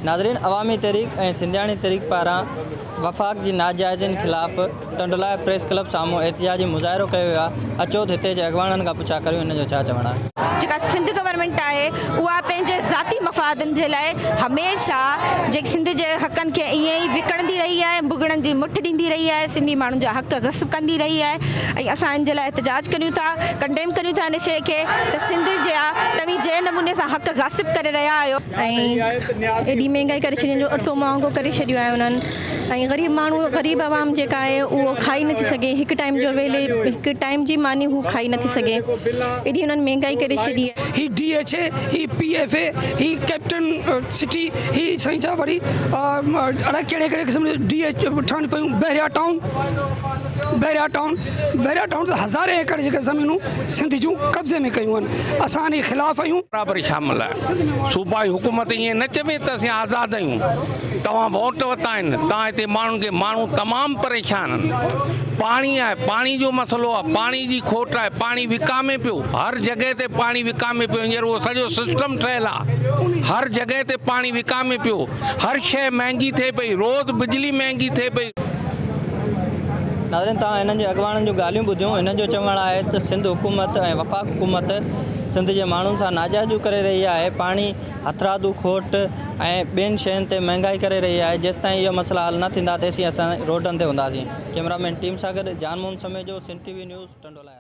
नाज़रीन, अवामी तहरीक ऐं सिंधियाणी तहरीक पारां वफ़ाक़ जी नाजाइज़नि ख़िलाफ़ टंडोला प्रेस क्लब साम्हूं एहतिजाजी मुज़ाहिरो कयो वियो आहे। अचो हिते जे अॻवाननि खां पुछा करियूं हिन जो छा चवणु आहे। जेका सिंध गवर्नमेंट आहे उहा पंहिंजे ज़ाती मफ़ादनि जे लाइ हमेशह जे सिंध जे हक़नि खे ईअं ई विकिणंदी रही आहे, भुॻड़नि जी मुठ ॾींदी रही आहे, सिंधी माण्हुनि जा हक़ ग़स्ब कंदी रही आहे। ऐं असां इन जे लाइ एहतिजाज करियूं था, कंडेम करियूं था इन शइ खे त सिंध जा तव्हीं जंहिं नमूने सां हक़ ग़ासिब करे रहिया आहियो ऐं एॾी महांगाई करे छॾी जो अटो महांगो करे छॾियो आहे उन्हनि। ऐं ग़रीब माण्हू ग़रीब आवाम जेका आहे उहो खाई नथी सघे, हिकु टाइम जो वेले हिकु टाइम जी मानी हू खाई नथी सघे, एॾी हुननि महांगाई करे छॾी आहे। ही DHA, ही PFA, ही कैप्टन सिटी, ही साईं छा वरी अलाए कहिड़े कहिड़े क़िस्म जो DH ठहनि पियूं। बहरिया टाउन त हज़ारे एकड़ जेके ज़मीनूं सिंध जूं कब्ज़े में कयूं आहिनि। असां इन ख़िलाफ़ आहियूं। बराबरि शामिल आहे। सूबाई हुकूमत ईअं न चवे त असीं आज़ादु आहियूं, तव्हां वोट वरिता आहिनि, तव्हां हिते माण्हुनि खे माण्हू तमामु परेशान आहिनि। पाणी आहे, पाणी जो मसइलो आहे, पाणी जी खोट आहे, पाणी विकामे पियो, हर जॻह ते पाणी विकामे पियो। हींअर उहो सॼो सिस्टम ठहियलु आहे, हर जॻह ते पाणी विकामे पियो, हर शइ महांगी थिए पई, रोज़ु बिजली महांगी थिए पई। नाज़रीन, तव्हां हिननि जे अॻवाननि जूं ॻाल्हियूं ॿुधियूं। हिननि जो चवणु आहे त सिंध हुकूमत ऐं वफ़ाक़ हुकूमत सिंध जे माण्हुनि सां नाजाइज़ियूं करे रही आहे, पाणी हथरादू खोट ऐं ॿियनि शयुनि ते महांगाई करे रही आहे। जेसिताईं इहो मसइला हल न थींदा तेसीं असां रोडनि ते हूंदासीं। कैमरामैन टीम सां गॾु जानमोहन समेजो, सिंध TV न्यूज़, टंडोला।